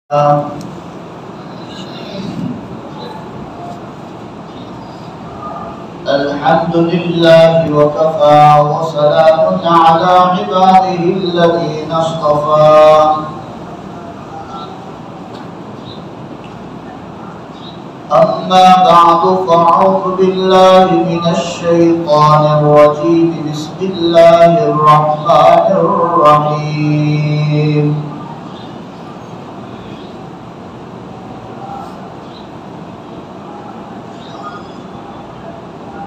الحمد لله وكفى وسلام على عباده الذين اصطفى أما بعد فأعوذ بالله من الشيطان الرجيم بسم الله الرحمن الرحيم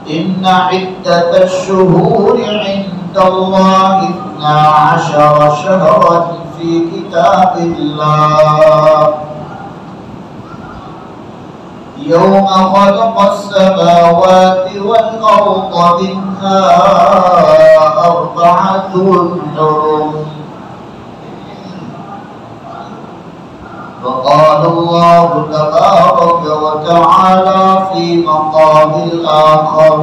إن عدة الشهور عند الله 12 شهرا في كتاب الله يوم خلق السماوات والأرض منها 4 حرم وقال الله تبارك وتعالى في مقام آخر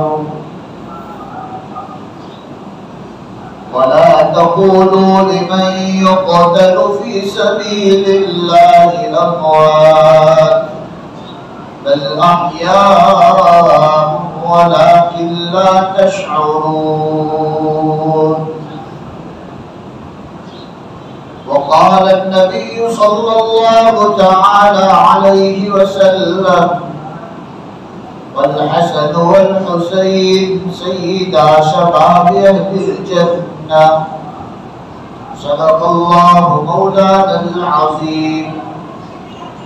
ولا تقولوا لمن يقتل في سبيل الله أموات بل أحياء ولكن لا تشعرون وقال النبي صلى الله تعالى عليه وسلم والحسن والحسين سيدا شباب أهل الجنة صدق الله مولانا العظيم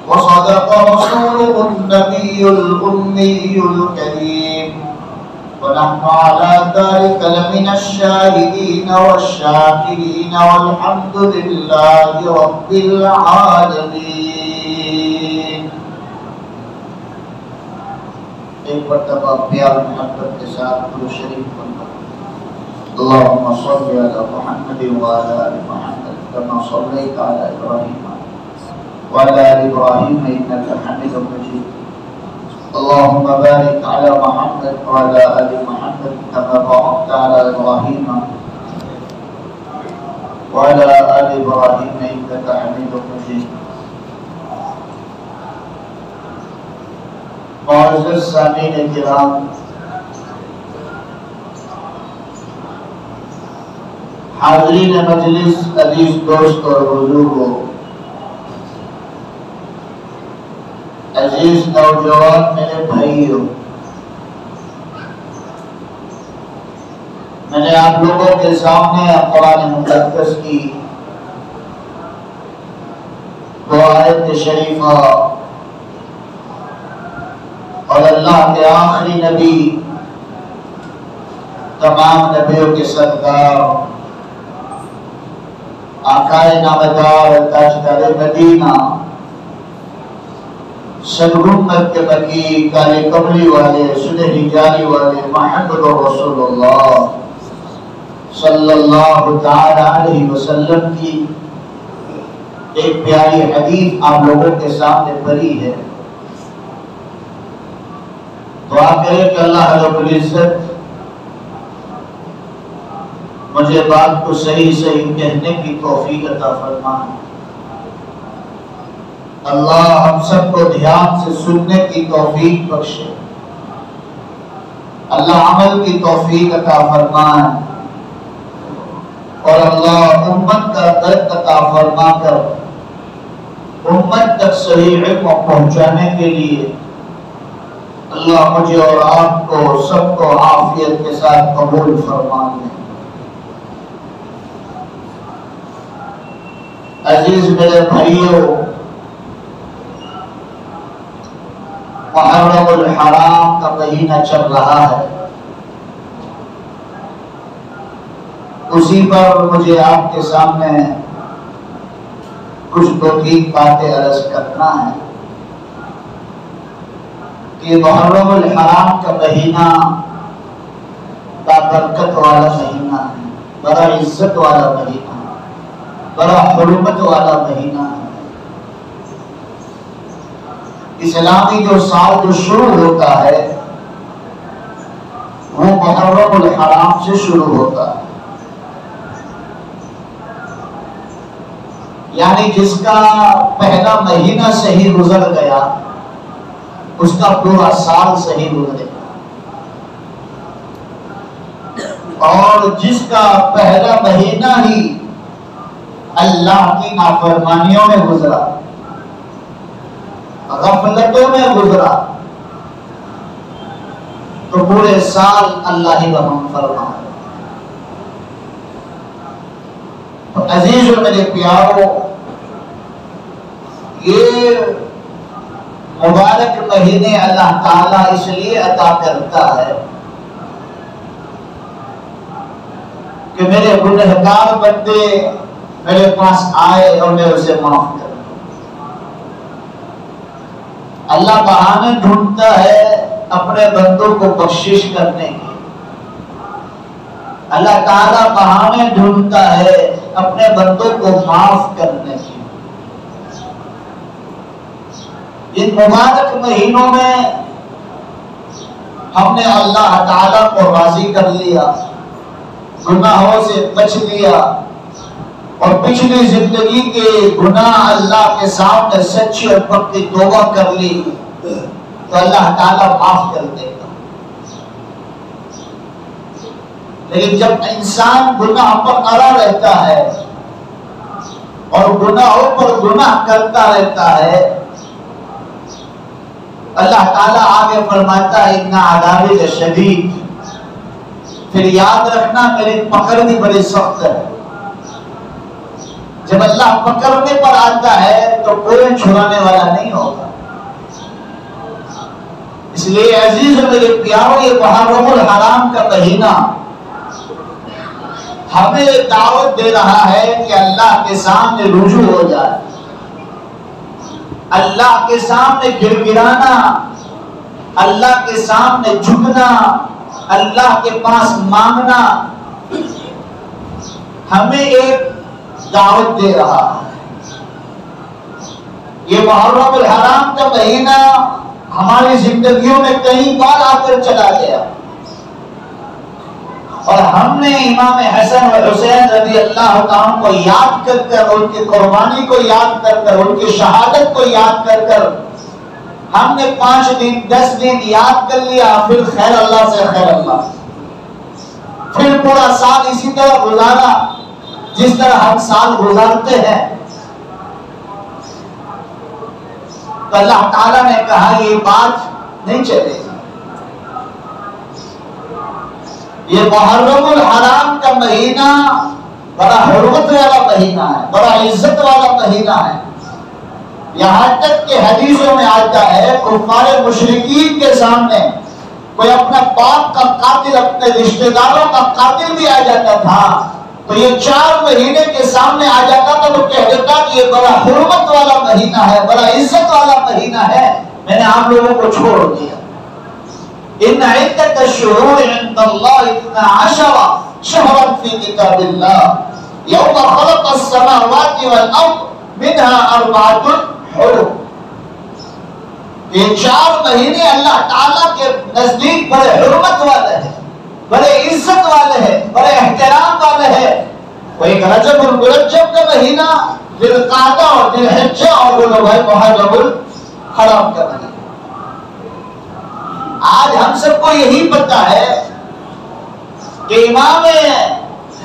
وصدق رسوله النبي الأمي الكريم ونحن على ذلك لمن الشاهدين والشاكرين والحمد لله رب العالمين. ایک مرتبہ پیار محبت کے ساتھ درود شریف پڑھنا. اللهم صل على محمد وعلى آل محمد كما صليت على إبراهيم وعلى آل إبراهيم إنك حميد مجيد. اللهم بارك على محمد وعلى آل محمد كما باركت على إبراهيم وعلى آل إبراهيم إنك حميد مجيد. معزز سامعین کرام، حاضرین مجلس، عزیز دوست اور بزرگوں، عزیز نوجوان میرے بھائیوں، میں نے آپ لوگوں کے سامنے قرآن مقدس کی دو آیت شریفہ اور اللہ کے آخری نبی، تمام نبیوں کے سردار، آقائے نامدار، تاجدار مدینہ، سرگمت کے بکی، کالے کملی والے، سنہری جاری والے محمد رسول اللہ صلی اللہ تعالی علیہ وسلم کی ایک پیاری حدیث آپ لوگوں کے سامنے پڑھی ہے. دعا کریں کہ اللہ رب العزت مجھے بات کو صحیح صحیح کہنے کی توفیق عطا فرمائے. اللہ ہم سب کو دھیان سے سننے کی توفیق بخشے. اللہ عمل کی توفیق عطا فرمائے اور اللہ امت کا درد عطا فرما کر امت تک صحیح علم پہنچانے کے لیے اللہ مجھے اور آپ کو سب کو عافیت کے ساتھ قبول فرما لے. عزیز میرے بھائیوں، محرم الحرام کا مہینہ چل رہا ہے. اسی پر مجھے آپ کے سامنے کچھ دو تین باتیں عرض کرنا ہے کہ محرم الحرام کا مہینہ بڑا برکت والا مہینہ ہے، بڑا عزت والا مہینہ ہے، بڑا حرمت والا مہینہ ہے. اسلامی جو سال جو شروع ہوتا ہے وہ محرم الحرام سے شروع ہوتا ہے. یعنی جس کا پہلا مہینہ صحیح گزر گیا اس کا پورا سال صحیح گزرے گا، اور جس کا پہلا مہینہ ہی اللہ کی نافرمانیوں میں گزرا، غفلتوں میں گزرا، تو پورے سال اللہ ہی رحم فرمائے۔ تو عزیز و میرے پیارو، یہ مبارک مہینے اللہ تعالیٰ اس لیے عطا کرتا ہے کہ میرے گنہگار بندے میرے پاس آئے اور میں اسے معاف کروں۔ اللہ بہانے ڈھونڈتا ہے اپنے بندوں کو بخشش کرنے کی، اللہ تعالیٰ بہانے ڈھونڈتا ہے اپنے بندوں کو معاف کرنے کی۔ ان مبارک مہینوں میں ہم نے اللہ تعالیٰ کو راضی کر لیا، گناہوں سے بچ لیا، اور پچھلی زندگی کے گناہ اللہ کے سامنے سچی اور پکی توبہ کر لی تو اللہ تعالیٰ معاف کر دے گا۔ لیکن جب انسان گناہ پر اڑا رہتا ہے اور گناہوں پر گناہ کرتا رہتا ہے، اللہ تعالیٰ آگے فرماتا ہے اِنَّ عَذَابِي لَشَدِيدٌ، پھر یاد رکھنا میری پکڑ بھی بڑی سخت ہے۔ جب اللہ پکڑنے پر آتا ہے تو کوئی چھڑانے والا نہیں ہوگا۔ اس لیے عزیز و میرے پیارو، یہ محرم الحرام کا مہینہ ہمیں دعوت دے رہا ہے کہ اللہ کے سامنے رجوع ہو جائے، اللہ کے سامنے گر گرانا، اللہ کے سامنے جھکنا، اللہ کے پاس مانگنا ہمیں ایک دعوت دے رہا ہے۔ یہ محرم الحرام کا مہینہ ہماری زندگیوں میں کئی بار آ کر چلا گیا، اور ہم نے امام حسن و حسین رضی اللہ تعالیٰ کو یاد کر کر، ان کی قربانی کو یاد کر کر، ان کی شہادت کو یاد کر کر ہم نے 5 دن 10 دن یاد کر لیا، پھر خیر اللہ سے خیر اللہ، پھر پورا سال اسی طرح گزارا جس طرح ہم سال گزارتے ہیں۔ تو اللہ تعالیٰ نے کہا یہ بات نہیں چلے گی، یہ محرم الحرام کا مہینہ بڑا حرمت والا مہینہ ہے، بڑا عزت والا مہینہ ہے۔ یہاں تک کہ حدیثوں میں آتا ہے کفار مشرکین کے سامنے کوئی اپنا باپ کا قاتل، اپنے رشتہ داروں کا قاتل بھی آ جاتا تھا تو یہ 4 مہینے کے سامنے آ جاتا تو وہ کہہ دیتا کہ یہ بڑا حرمت والا مہینہ ہے، بڑا عزت والا مہینہ ہے، میں نے آپ لوگوں کو چھوڑ دیا۔ ان عدت الشہور عند اللہ 12 شہرا فی کتاب اللہ یوم خلق السماوات والارض منها 4 حرم۔ یہ 4 مہینے اللہ تعالیٰ کے نزدیک بڑے حرمت والے ہیں، بڑے عزت والے ہیں، بڑے احترام والے ہیں۔ وہ ایک رجب المرجب کا مہینہ، ذی القعدہ اور ذی الحجہ، اور وہ لوگ ہے محرم الحرام کا مہینہ۔ آج ہم سب کو یہی پتہ ہے کہ امام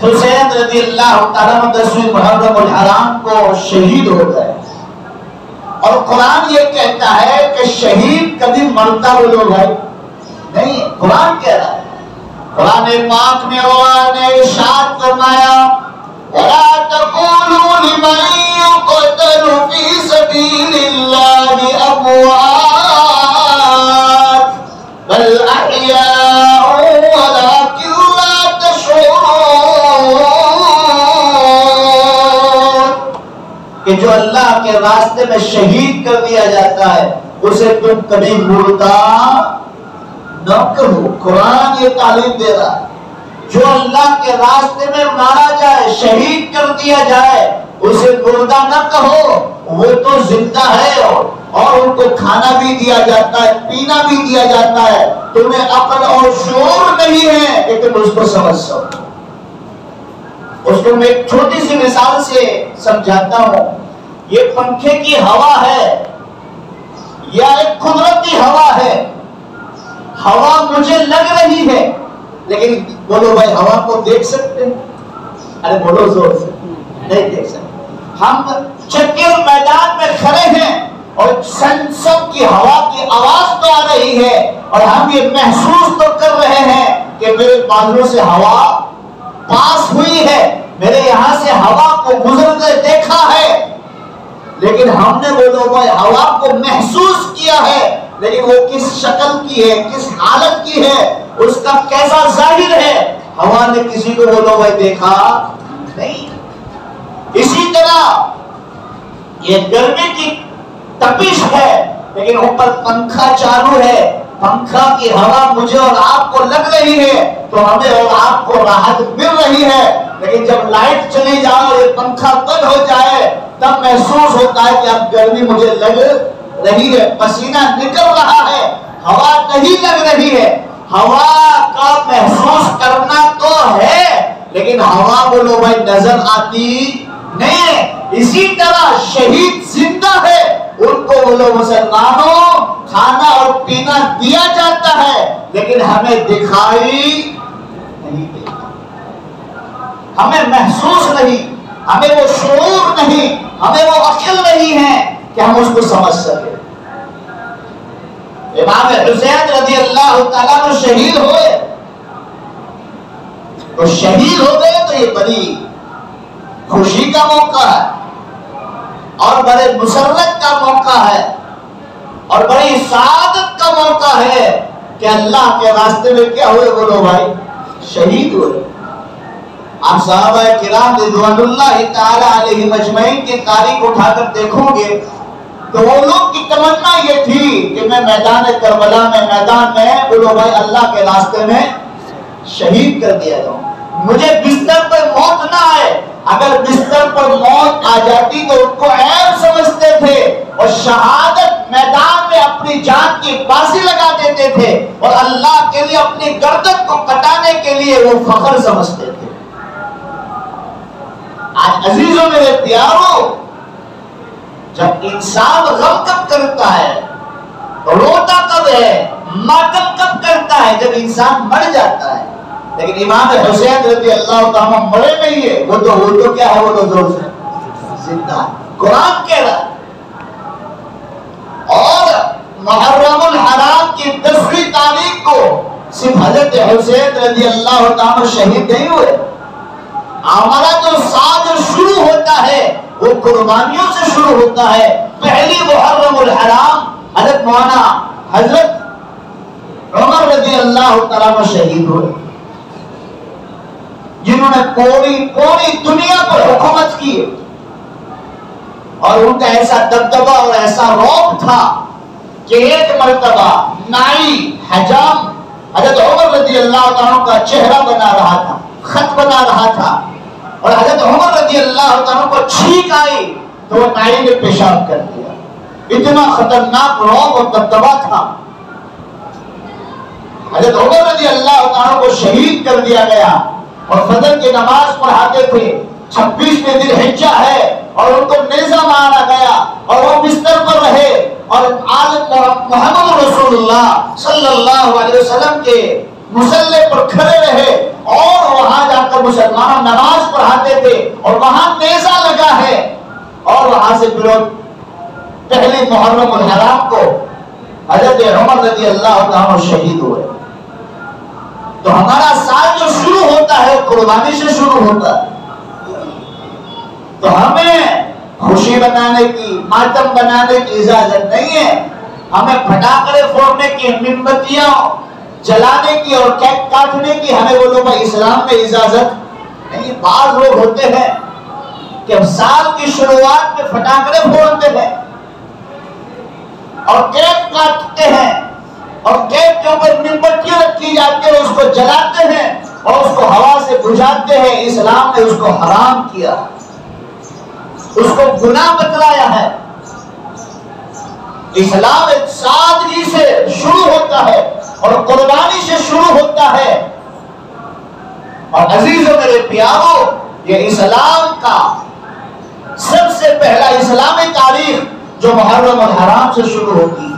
حسین رضی اللہ تعالیٰ 10ویں محرم الحرام کو شہید ہو گئے، اور قرآن یہ کہتا ہے کہ شہید کبھی مرتا وہ لوگ ہے نہیں، قرآن کہہ رہا ہے۔ قرآن پاک میں اللہ نے ارشاد فرمایا وَلَا تَقُولُوا لِمَن يُقْتَلُ فِي سَبِيلِ اللَّهِ أَمْوَاتٌ بَلْ أَحْيَاءٌ وَلَكِن لَّا تَشْعُرُونَ، کہ جو اللہ کے راستے میں شہید کر دیا جاتا ہے اسے تم کبھی مردہ نہ کرو۔ قرآن یہ تعلیم دے رہا ہے جو اللہ کے راستے میں مارا جائے، شہید کر دیا جائے، اسے مردہ نہ کہو، وہ تو زندہ ہے، اور ان کو کھانا بھی دیا جاتا ہے، پینا بھی دیا جاتا ہے، تمہیں عقل اور شعور نہیں ہے کہ تم اس کو سمجھ سکو۔ اس کو میں ایک چھوٹی سی مثال سے سمجھاتا ہوں۔ یہ پنکھے کی ہوا ہے یا ایک قدرتی ہوا ہے؟ ہوا مجھے لگ رہی ہے، لیکن بولو بھائی ہوا کو دیکھ سکتے ہیں؟ ارے بولو زور سے، نہیں دیکھ سکتے۔ ہم چکر میدان میں کھڑے ہیں اور سب کی ہوا کی آواز تو آ رہی ہے، اور ہم یہ محسوس تو کر رہے ہیں کہ میرے بازو سے ہوا پاس ہوئی ہے، میرے یہاں سے ہوا کو گزرتے دیکھا ہے، لیکن ہم نے بولو بھائی ہوا کو محسوس کیا ہے، لیکن وہ کس شکل کی ہے، کس حالت کی ہے، اس کا کیسا ظاہر ہے، ہوا نے کسی کو بولو بھائی دیکھا نہیں۔ اسی طرح یہ گرمی کی تپش ہے، لیکن اوپر پنکھا چالو ہے، پنکھا کی ہوا مجھے اور آپ کو لگ رہی ہے تو ہمیں اور آپ کو راحت مل رہی ہے، لیکن جب لائٹ چلی جائے اور یہ پنکھا بند ہو جائے تب محسوس ہوتا ہے کہ اب گرمی مجھے لگ رہی ہے، پسینہ نکل رہا ہے، ہوا نہیں لگ رہی ہے۔ ہوا کا محسوس کرنا تو ہے، لیکن ہوا بولو بھائی نظر آتی نہیں ہے۔ اسی طرح شہید زندہ ہے، ان کو بولو مسلمانوں کھانا اور پینا دیا جاتا ہے، لیکن ہمیں دکھائی نہیں دیتا، ہمیں محسوس نہیں، ہمیں وہ شعور نہیں، ہمیں وہ عقل نہیں ہے کہ ہم اس کو سمجھ سکیں۔ امام حسین رضی اللہ تعالیٰ عنہ شہید ہوئے، تو شہید ہو گئے تو یہ بڑی خوشی کا موقع ہے اور بڑے مسرت کا موقع ہے اور بڑی سعادت کا موقع ہے کہ اللہ کے راستے میں کیا ہوئے بولو بھائی، شہید ہوئے۔ آپ صحابہ کرام رضوان اللہ تعالی علیہ مجمعین کی تاریخ اٹھا کر دیکھو گے تو وہ لوگ کی تمنا یہ تھی کہ میں میدان کربلا میں، میدان میں بولو بھائی اللہ کے راستے میں شہید کر دیا جاؤں، مجھے بستر پر موت نہ آئے۔ اگر بستر پر موت آ جاتی تو ان کو عیب سمجھتے تھے اور شہادت میدان میں اپنی جان کی بازی لگا دیتے تھے اور اللہ کے لیے اپنی گردن کو کٹانے کے لیے وہ فخر سمجھتے تھے۔ آج عزیزوں میرے پیاروں، جب انسان غم کب کرتا ہے، روتا کب ہے، ماتم کب کرتا ہے؟ جب انسان مر جاتا ہے۔ لیکن امام حسین رضی اللہ تعالیٰ مرے نہیں ہے، وہ تو کیا ہے، وہ تو زور سے زندہ ہے۔ قرآن کہہ رہا ہے اور محرم الحرام کی 10ویں تاریخ کو صرف حضرت حسین رضی اللہ تعالیٰ شہید نہیں ہوئے، ہمارا جو سال شروع ہوتا ہے وہ قربانیوں سے شروع ہوتا ہے۔ پہلی محرم الحرام حضرت مولانا حضرت عمر رضی اللہ تعالیٰ شہید ہوئے، جنہوں نے پوری دنیا پر حکومت کی اور ان کا ایسا دبدبا اور ایسا رعب تھا کہ ایک مرتبہ نائی حجام حضرت عمر رضی اللہ تعالیٰ کا چہرہ بنا رہا تھا، خط بنا رہا تھا، اور حضرت عمر رضی اللہ تعالیٰ کو چھینک آئی تو وہ نائی نے پیشاب کر دیا۔ اتنا خطرناک رعب اور دبدبا تھا۔ حضرت عمر رضی اللہ تعالیٰ کو شہید کر دیا گیا اور فجر کی نماز پڑھاتے تھے، 26ویں ذی الحجہ ہے اور ان کو نیزہ مارا گیا اور وہ بستر پر رہے اور محمد رسول اللہ صلی اللہ علیہ وسلم کے مصلی پر کھڑے رہے اور وہاں جا کر مسلمان نماز پڑھاتے تھے اور وہاں نیزہ لگا ہے اور وہاں سے پھر پہلی محرم الحرام کو حضرت عمر رضی اللہ عنہ شہید ہوئے۔ تو ہمارا سال جو شروع ہوتا ہے قربانی سے شروع ہوتا ہے، تو ہمیں خوشی بنانے کی، ماتم بنانے کی اجازت نہیں ہے، ہمیں پٹاخے پھوڑنے کی، موم بتیاں جلانے کی اور کیک کاٹنے کی ہمیں وہ لوگ اسلام میں اجازت نہیں۔ بعض لوگ ہوتے ہیں کہ سال کی شروعات میں پٹاخے پھوڑتے ہیں اور کیک کاٹتے ہیں اور کیک کے اوپر موم بتیاں رکھی جاتی ہے، اس کو جلاتے ہیں اور اس کو ہوا سے بجھاتے ہیں۔ اسلام نے اس کو حرام کیا، اس کو گناہ بتلایا ہے۔ اسلام ایک سادگی سے شروع ہوتا ہے اور قربانی سے شروع ہوتا ہے، اور عزیزوں میرے پیاروں، یہ اسلام کا سب سے پہلا اسلامی تاریخ جو محرم الحرام سے شروع ہوتی ہے،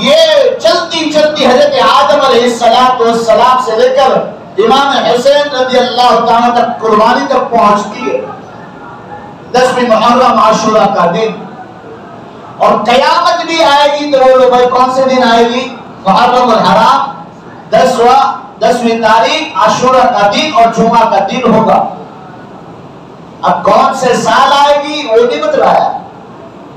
یہ چلتی چلتی حضرت آدم علیہ السلام سے لے کر امام حسین رضی اللہ تعالیٰ تک قربانی تک پہنچتی ہے 10ویں محرم عاشورہ کا دن. اور قیامت بھی آئے گی تو بولو بھائی کون سے دن آئے گی؟ محرم الحرام 10ویں تاریخ عاشورہ کا دن اور جمعہ کا دن ہوگا. اب کون سے سال آئے گی وہ نہیں بتلایا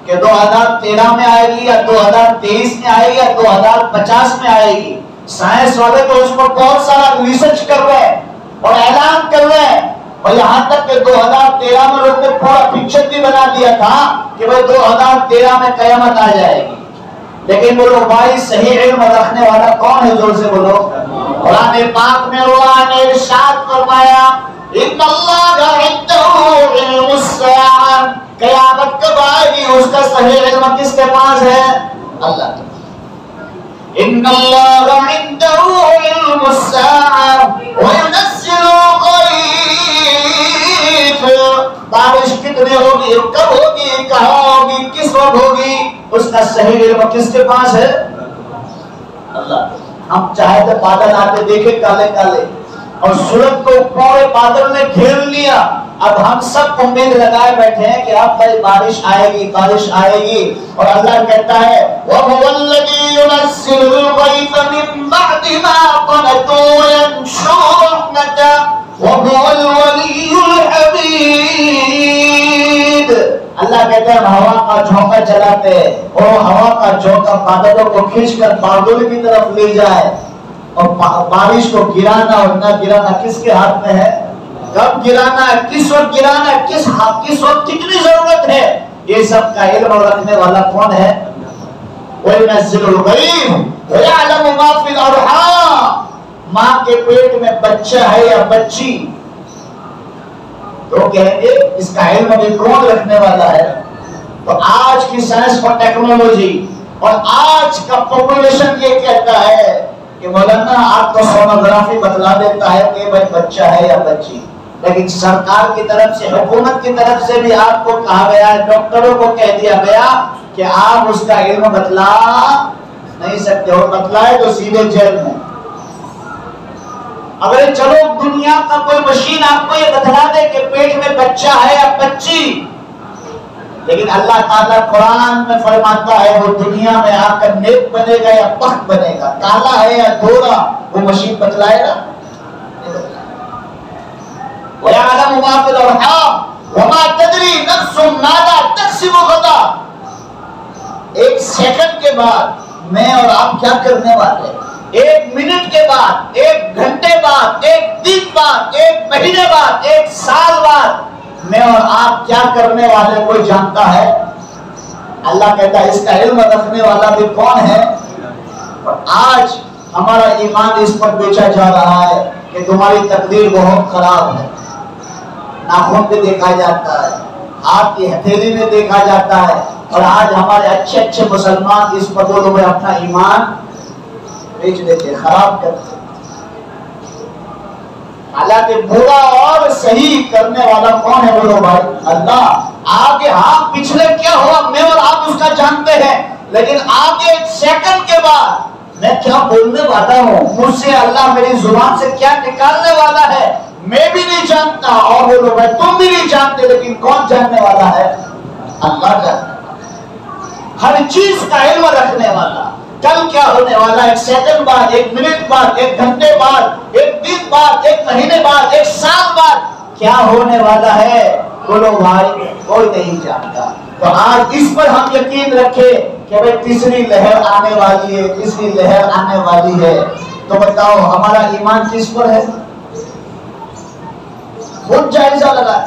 کہ 2013 میں آئے گی یا 2023 میں آئے گی یا 2050 میں آئے گی. سائنس والے تو اس پر بہت سارا ریسرچ کر رہے ہیں اور اعلان کر رہے ہیں، اور یہاں تک کہ 2013 میں لوگ نے پورا پکچر بھی بنا دیا تھا کہ بھائی 2013 میں قیامت آ جائے گی. لیکن بولو بھائی صحیح علم رکھنے والا کون ہے؟ زور سے بولو. قرآن پاک میں اللہ نے ارشاد فرمایا ان اللہ عنده علم الساعہ، قیامت کب آئے گی اس کا صحیح علم کس کے پاس ہے؟ اللہ کے. ان اللہ عنده علم الساعہ وینزل الغیث، بارش کتنے ہوگی، کب ہوگی، کہاں ہوگی، کس وقت ہوگی، اس کا صحیح علم کس کے پاس ہے؟ اللہ. ہم چاہے تو بادل آتے دیکھے کالے کالے اور سورج کو پورے بادل نے گھیر لیا، اب ہم سب امید لگائے بیٹھے ہیں کہ اب بھائی بارش آئے گی بارش آئے گی. اور اللہ کہتا ہے وَهُوَ الَّذِي يُنَزِّلُ الْغَيْثَ مِن بَعْدِ مَا قَنَطُوا وَيَنشُرُ رَحْمَتَهُ وَهُوَ الْوَلِيُّ الْحَمِيدُ. اللہ کہتا ہے ہوا کا جھونکا چلاتے اور ہوا کا جھونکا بادلوں کو کھینچ کر بادل کی طرف لے جائے، اور بارش کو گرانا اور نہ گرانا کس کے ہاتھ میں ہے؟ کب گرانا ہے، کس وقت گرانا ہے، کس وقت کتنی ضرورت ہے، یہ سب کا علم رکھنے والا کون ہے؟ وَيُنَزِّلُ الْغَيْثَ وَيَعْلَمُ مَا فِي الْأَرْحَامِ، ماں کے پیٹ میں بچہ ہے یا بچی تو کہیں گے اس کا علم بھی کون رکھنے والا ہے؟ تو آج کی سائنس اور ٹیکنالوجی اور آج کا پاپولیشن یہ کہتا ہے کہ مولانا آپ کو سونوگرافی بتلا دیتا ہے کہ بھائی بچہ ہے یا بچی، لیکن سرکار کی طرف سے حکومت کی طرف سے بھی آپ کو کہا گیا ہے، ڈاکٹروں کو کہہ دیا گیا کہ آپ اس کا علم بتلا نہیں سکتے، اور بتلائے تو سیدھے جیل میں. اگر چلو دنیا کا کوئی مشین آپ کو یہ بتلا دے کہ پیٹ میں بچہ ہے یا بچی، لیکن اللہ تعالیٰ قرآن میں فرماتا ہے وہ دنیا میں آ کر نیک بنے گا یا بخت بنے گا، کالا ہے یا گورا، وہ مشین بتلائے گا؟ وَيَعْلَمُ مَا فِي الْأَرْحَامِ وَمَا تَدْرِي نَفْسٌ مَاذَا تَكْسِبُ غَدًا. ایک سیکنڈ کے بعد میں اور آپ کیا کرنے والے، ایک منٹ کے بعد، ایک گھنٹے بعد، ایک دن بعد، ایک مہینے بعد، ایک سال بعد میں اور آپ کیا کرنے والے کوئی جانتا ہے؟ اللہ کہتا ہے اس کا علم رکھنے والا بھی کون ہے؟ اور آج ہمارا ایمان اس پر بیچا جا رہا ہے کہ تمہاری تقدیر بہت خراب ہے. ناخن پہ دیکھا جاتا ہے، ہاتھ کی ہتھیلی میں دیکھا جاتا ہے، اور آج ہمارے اچھے اچھے مسلمان اس بدولوں میں اپنا ایمان بیچ دیتے، خراب کرتے. حالانکہ برا اور صحیح کرنے والا کون ہے بولو بھائی؟ اللہ. آگے ہاں پچھلے کیا ہوا میں اور آپ اس کا جانتے ہیں، لیکن آگے ایک سیکنڈ کے بعد میں کیا بولنے والا ہوں، مجھ سے اللہ میری زبان سے کیا نکالنے والا ہے میں بھی نہیں جانتا، اور بولو بھائی تم بھی نہیں جانتے، لیکن کون جاننے والا ہے؟ اللہ جانتا. ہر چیز کا علم رکھنے والا، کل کیا ہونے والا، ایک سیکنڈ بعد، ایک منٹ بعد، ایک گھنٹے بعد، ایک دن بعد، ایک مہینے بعد، ایک سال بعد کیا ہونے والا ہے بولو بھائی کوئی نہیں جانتا. تو آج اس پر ہم یقین رکھے کہ بھائی تیسری لہر آنے والی ہے، تیسری لہر آنے والی ہے. تو بتاؤ ہمارا ایمان کس پر ہے؟ خود جائزہ لگا.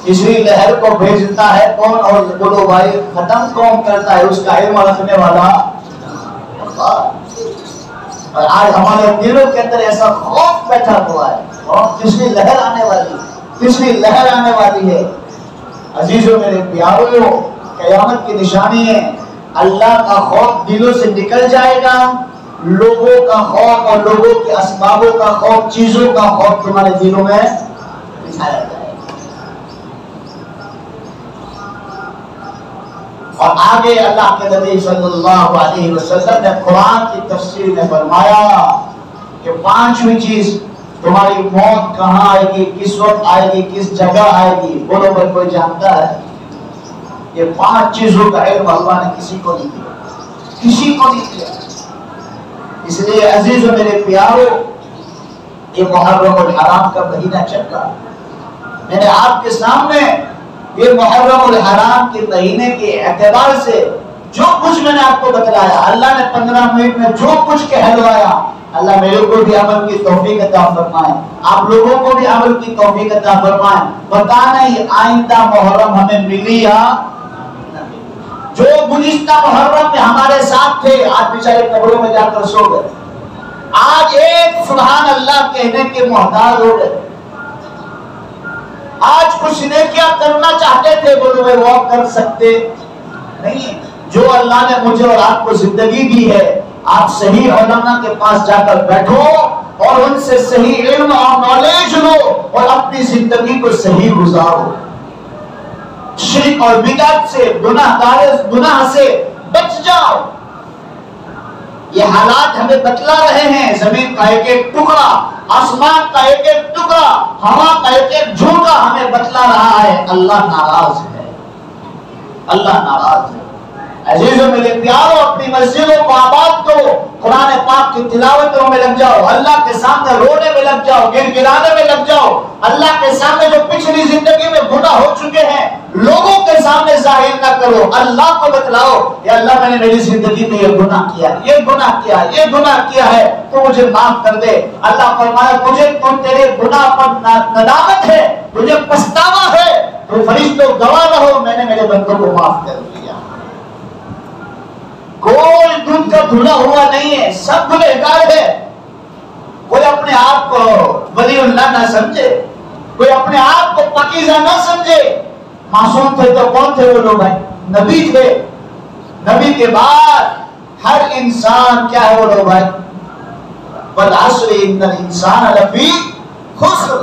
تیسری لہر کو بھیجتا ہے کون؟ اور بولو بھائی ختم کون کرتا ہے؟ اس کا علم رکھنے والا اللہ. اور آج ہمارے دلوں کے اندر ایسا خوف بیٹھا ہوا ہے، اور تیسری لہر آنے والی، تیسری لہر آنے والی ہے. عزیزوں میرے پیاروں، قیامت کی نشانی ہے اللہ کا خوف دلوں سے نکل جائے گا. لوگوں کا خوف اور لوگوں کے اسبابوں کا خوف، چیزوں کا خوف تمہارے دلوں میں بٹھایا جائے گا۔ اور آگے اللہ کے نبی صلی اللہ علیہ وسلم نے قرآن کی تفسیر میں فرمایا کہ پانچویں چیز تمہاری موت کہاں آئے گی، کس وقت آئے گی، کس جگہ آئے گی، بولو بھائی کوئی جانتا ہے؟ یہ پانچ چیزوں کا علم اللہ نے کسی کو نہیں دیا، کسی کو نہیں دیا۔ اس لیے عزیزو میرے پیارو، یہ محرم الحرام کا مہینہ چل رہا ہے۔ میں نے آپ کے سامنے یہ محرم الحرام کے مہینے کے اعتبار سے جو کچھ میں نے آپ کو بتلایا، اللہ نے 15 منٹ میں جو کچھ کہلوایا، اللہ میرے کو بھی عمل کی توفیق عطا فرمائے، آپ لوگوں کو بھی عمل کی توفیق عطا فرمائے۔ پتہ نہیں آئندہ محرم ہمیں ملی یا جو گزشتہ محرم میں ہمارے ساتھ تھے آج بیچارے قبروں میں جا کر سو گئے، آج ایک سبحان اللہ کہنے کے محتاج ہو گئے۔ آج کچھ نیکیاں کرنا چاہتے تھے، بولو میں وہ کر سکتے نہیں۔ جو اللہ نے مجھے اور آپ کو زندگی دی ہے، آپ صحیح علماء کے پاس جا کر بیٹھو اور ان سے صحیح علم اور نالج لو اور اپنی زندگی کو صحیح گزارو۔ شرک اور بدعت سے، گناہ سے بچ جاؤ۔ یہ حالات ہمیں بتلا رہے ہیں، زمین کا ایک ایک ٹکڑا، آسمان کا ایک ایک ٹکڑا، ہوا کا ایک ایک جھونکا ہمیں بتلا رہا ہے اللہ ناراض ہے، اللہ ناراض ہے۔ عزیزوں میرے پیاروں، اپنی مسجدوں کو آباد کرو، قرآن پاک کی تلاوتوں میں لگ جاؤ، اللہ کے سامنے رونے میں لگ جاؤ، گر گرانے میں لگ جاؤ۔ اللہ کے سامنے جو پچھلی زندگی میں گناہ ہو چکے ہیں لوگوں کے سامنے ظاہر نہ کرو، اللہ کو بتلاؤ، یا اللہ میں نے میری زندگی میں یہ گناہ کیا، یہ گناہ کیا، یہ گناہ کیا ہے، تو مجھے معاف کر دے۔ اللہ فرمایا تجھے تو تیرے گناہ پر ندامت ہے، تجھے پچھتاوا ہے، تو فرشتوں گواہ رہو میں نے میرے بندوں کو معاف کر دیا۔ کوئی دودھ کا دھلا ہوا نہیں ہے، سب گنہگار ہے۔ کوئی اپنے آپ کو ولی اللہ نہ سمجھے، کوئی اپنے آپ کو پاکیزہ نہ سمجھے۔ معصوم تھے تو کون تھے وہ لوگ؟ بھائی نبی تھے، نبی کے بعد ہر انسان کیا ہے وہ لوگ بھائی؟ والعصر ان الانسان لفی خسر،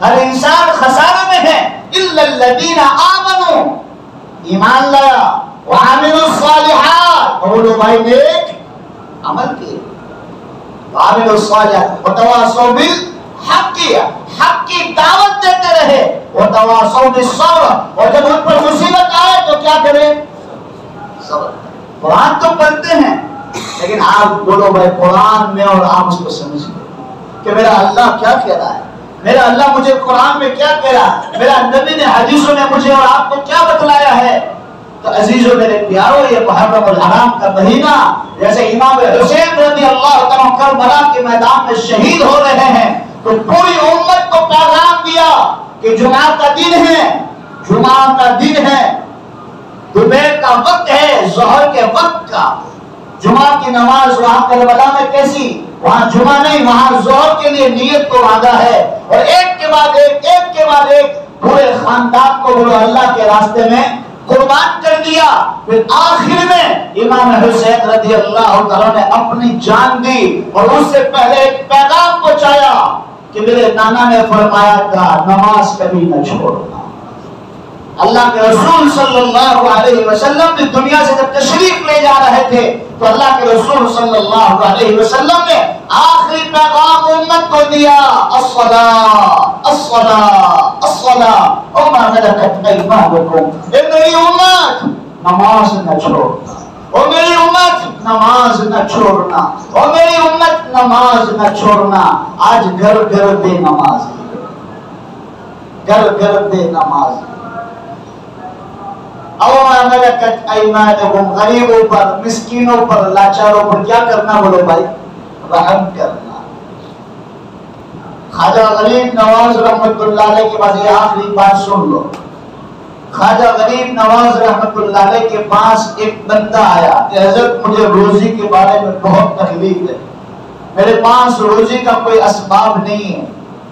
ہر انسان خسارے میں ہے، الا الذین آمنوا، ایمان لایا، وعملوا الصالحات، اور وہ لوگ بھائی نیک عمل کیے، وعملوا الصالحات وتواصوا بالحق، حق کی دعوت دیتے رہے، وتواصوا بالصبر، اور جب ان پر مصیبت آئے تو کیا کریں؟ صبر۔ قرآن تو پڑھتے ہیں لیکن آپ بولو بھائی قرآن میں اور آپ اس کو سمجھ لیں کہ میرا اللہ کیا کہہ رہا ہے، میرا اللہ مجھے قرآن میں کیا کہہ رہا ہے، میرا نبی نے حدیثوں میں مجھے اور آپ کو کیا بتلایا ہے۔ تو عزیزو میرے پیارو، یہ محرم الحرام کا مہینہ، جیسے امام حسین رضی اللہ تعالیٰ کربلا کے میدان میں شہید ہو رہے ہیں تو پوری امت کو پیغام دیا کہ جمعہ کا دن ہے، جمعہ کا دن ہے، دوپہر کا وقت ہے، ظہر کے وقت کا، جمعہ کی نماز وہاں کربلا میں کیسی؟ وہاں جمعہ نہیں، وہاں ظہر کے لیے نیت کو وعدہ ہے، اور ایک کے بعد ایک، ایک کے بعد ایک پورے خاندان کو بولو اللہ کے راستے میں قربان کر دیا۔ پھر آخر میں امام حسین رضی اللہ تعالیٰ نے اپنی جان دی اور اس سے پہلے ایک پیغام پہنچایا کہ میرے نانا نے فرمایا تھا نماز کبھی نہ چھوڑنا۔ اللہ کے رسول صلی اللہ علیہ وسلم نے دنیا سے جب تشریف لے جا رہے تھے تو اللہ کے رسول صلی اللہ علیہ وسلم نے آخری پیغام امت کو دیا، الصلاۃ الصلاۃ الصلاۃ وما ملکت ایمانکم، اے میری امت نماز نہ چھوڑنا، او میری امت نماز نہ چھوڑنا، او میری امت نماز نہ چھوڑنا۔ آج گھر گھر بے نماز، گھر گھر بے نماز، اوما ملکت ایمانکم، غریبوں پر، مسکینوں پر، لاچاروں پر کیا کرنا بولو بھائی؟ رحم کرنا۔ خواجہ غریب نواز رحمت اللہ علیہ کے پاس، یہ آخری بات سن لو، خواجہ غریب نواز رحمت اللہ علیہ کے پاس ایک بندہ آیا کہ حضرت مجھے روزی کے بارے میں بہت تکلیف ہے، میرے پاس روزی کا کوئی اسباب نہیں ہے،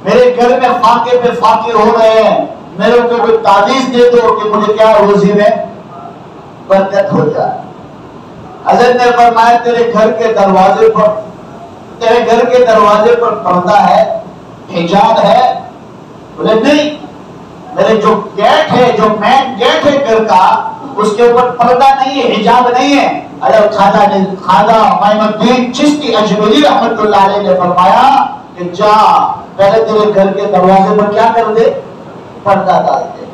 میرے گھر میں فاقے پہ فاقے ہو رہے ہیں، میرے کو کوئی تعویذ دے دو کہ مجھے کیا روزی میں برکت ہو جائے۔ حضرت نے فرمایا تیرے گھر کے دروازے پر پردہ ہے، حجاب ہے، بولے نہیں، میرے جو گیٹ ہے، جو مین گیٹ ہے گھر کا، اس کے اوپر پردہ نہیں ہے، حجاب نہیں ہے۔ حضرت خواجہ معین الدین چشتی اجمیری رحمۃ اللہ علیہ نے فرمایا کہ جا پہلے تیرے گھر کے دروازے پر کیا کر دے، پردہ ڈال دے۔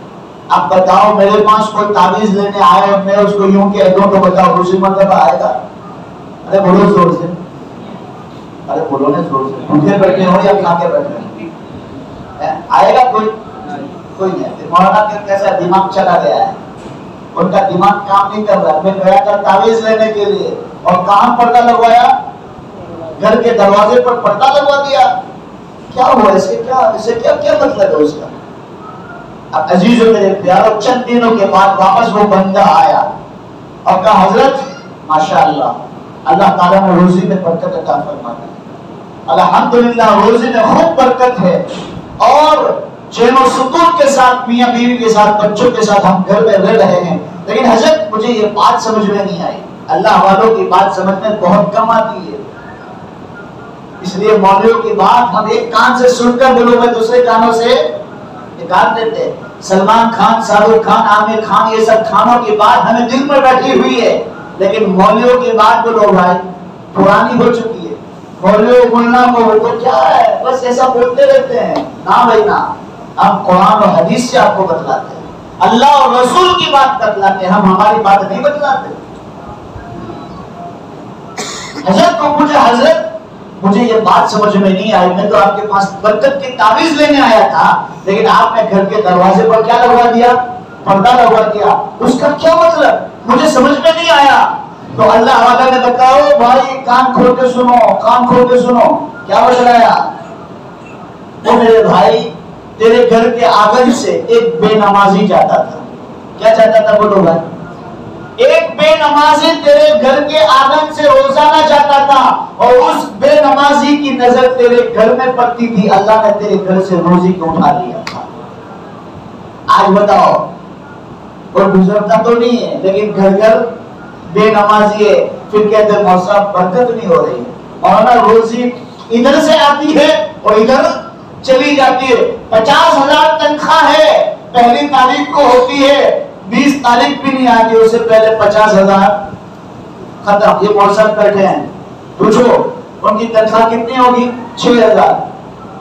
اب بتاؤ میرے پاس کوئی تعویذ لینے آئے، میں اس کو یوں کہہ دوں تو بتاؤ روزی مرتبہ آئے گا؟ ارے بولو زور سے، ارے بولو نا زور سے، بھوکے بیٹھے ہو یا کھا کے بیٹھے ہیں، آئے گا کوئی؟ کوئی نہیں۔ مولانا کا کیسا دماغ چلا گیا ہے، ان کا دماغ کام نہیں کر رہا۔ میں گیا تھا تعویذ لینے کے لیے، اور کہاں پردہ لگوایا؟ گھر کے دروازے پر پردہ لگوا دیا۔ کیا ہوا اس کے؟ اسے کیا مطلب ہے اس کا؟ اب عزیزوں میرے پیاروں، چند دنوں کے بعد واپس وہ بندہ آیا اور کہا حضرت ماشاءاللہ اللہ تعالیٰ نے روزی میں برکت عطا فرما دی، الحمدللہ روزی میں خوب برکت ہے، اور چین و سکون کے ساتھ میاں بیوی کے ساتھ بچوں کے ساتھ ہم گھر میں رہ رہے ہیں، لیکن حضرت مجھے یہ بات سمجھ میں نہیں آئی۔ اللہ والوں کی بات سمجھ میں بہت کم آتی ہے، اس لیے مولویوں کی بات ہم ایک کان سے سن کر بولو میں دوسرے کانوں سے نکال دیتے۔ سلمان خان، شاہ رخ خان، عامر خان، یہ سب کھانوں کی بات ہمیں دل پر بیٹھی ہوئی ہے، لیکن مولویوں کی بات بولو بھائی پرانی ہو چکی ہے۔ مولوی ملنا کو تو کیا ہے، بس ایسا بولتے رہتے ہیں۔ نہ بھائی نہ، ہم قرآن اور حدیث سے آپ کو بتلاتے ہیں، اللہ اور رسول کی بات بتلاتے ہیں، ہم ہماری بات نہیں بتلاتے۔ حضرت کو پوچھا حضرت مجھے یہ بات سمجھ میں نہیں آئی، میں تو آپ کے پاس برکت کی تعویذ لینے آیا تھا، لیکن آپ نے گھر کے دروازے پر کیا لگوا دیا، پردہ لگوا دیا، اس کا کیا مطلب مجھے سمجھ میں نہیں آیا۔ تو اللہ والا نے بتاؤ بھائی کان کھول کے سنو، کان کھول کے سنو، کیا بتلایا؟ وہ میرے بھائی تیرے گھر کے آنگن سے ایک بے نمازی جاتا تھا، کیا جاتا تھا بولو بھائی؟ ایک بے نمازی تیرے گھر کے آنگن سے روزانہ جاتا تھا، اور اس بے نمازی کی نظر تیرے گھر میں پڑتی تھی، اللہ نے تیرے گھر سے روزی کو اٹھا لیا تھا۔ آج بتاؤ کوئی گزرتا تو نہیں ہے، لیکن گھر گھر بے نمازی ہے، پھر کہتے ہیں موسیٰ برکت نہیں ہو رہی ہے، مولانا روزی ادھر سے آتی ہے اور ادھر چلی جاتی ہے۔ 50,000 تنخواہ ہے، پہلی تاریخ کو ہوتی ہے، 20 تاریخ بھی نہیں آتی، اس سے پہلے 50,000 ختم۔ یہ موسیٰ بیٹھے ہیں، پوچھو ان کی تنخواہ کتنی ہوگی؟ 6,000،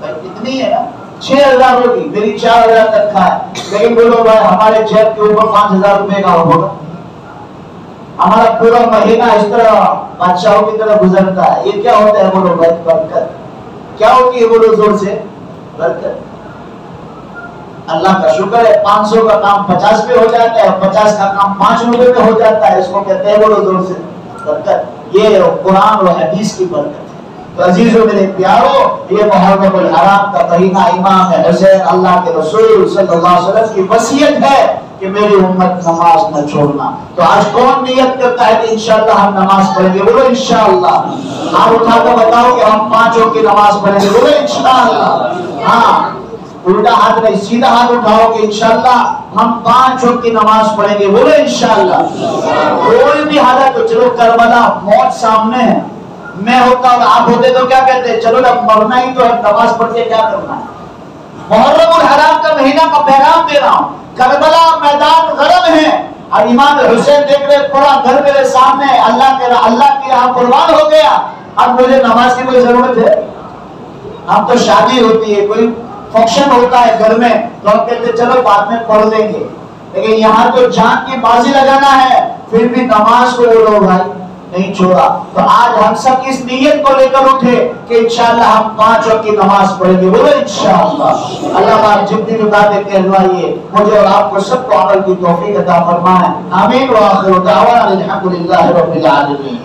اتنی ہے نا، 6,000 ہوگی، میری 4,000 تنخواہ ہے، لیکن بولو بھائی ہمارے جیب کے اوپر 5,000 روپے کا ہوگا، ہمارا پورا مہینہ اس طرح بادشاہوں کی طرح گزرتا ہے۔ یہ کیا ہوتا ہے بولو بھائی؟ برکت۔ کیا ہوتی ہے بولو زور سے؟ برکت۔ اللہ کا شکر ہے 500 کا کام 50 پہ ہو جاتا ہے، 50 کا کام 5 روپے پہ ہو جاتا ہے، اس کو کہتے ہیں بولو زور سے برکت۔ یہ قرآن اور حدیث کی برکت ہے۔ تو عزیزو میرے پیارو، یہ محرم الحرام کا مہینہ امام حسین اللہ کے رسول صلی اللہ علیہ وسلم کی وصیت ہے کہ میری امت نماز نہ چھوڑنا۔ تو آج کون نیت کرتا ہے کہ انشاءاللہ ہم نماز پڑھیں گے؟ بولو انشاءاللہ۔ آپ اٹھا کر بتاؤ کہ ہم 5 وقت کی نماز پڑھیں گے؟ بولو انشاءاللہ۔ ہاں، الٹا ہاتھ نہیں، سیدھا ہاتھ اٹھاؤ کہ انشاءاللہ ہم 5 وقت کی نماز پڑھیں گے؟ بولو انشاءاللہ۔ کوئی بھی حالت ہو، چلو کربلا موت سامنے ہے، میں ہوتا اور آپ ہوتے تو کیا کہتے؟ چلو نا مرنا ہی تو ہے، نماز پڑھ کے کیا کرنا ہے؟ محرم الحرام کا مہینہ کا پیغام دے رہا ہوں، کربلا میدان غرب ہے، اور امام حسین دیکھ رہے پورا گھر میرے سامنے، اللہ کے یہاں قربان ہو گیا، اب مجھے نماز کی کوئی ضرورت ہے؟ اب تو شادی ہوتی ہے، کوئی فنکشن ہوتا ہے گھر میں، تو ہم کہتے چلو بعد میں پڑھ لیں گے، لیکن یہاں تو جان کی بازی لگانا ہے، پھر بھی نماز کو بولو بھائی نہیں چھوڑا۔ تو آج ہم سب اس نیت کو لے کر اٹھے کہ انشاءاللہ ہم 5 وقت کی نماز پڑھیں گے؟ بولو انشاءاللہ۔ اللہ پاک جتنی بھی باتیں کہلوائیے، مجھے اور آپ کو سب کو عمل کی توفیق عطا فرمائے، آمین۔ وآخر دعوانا الحمدللہ رب العالمین۔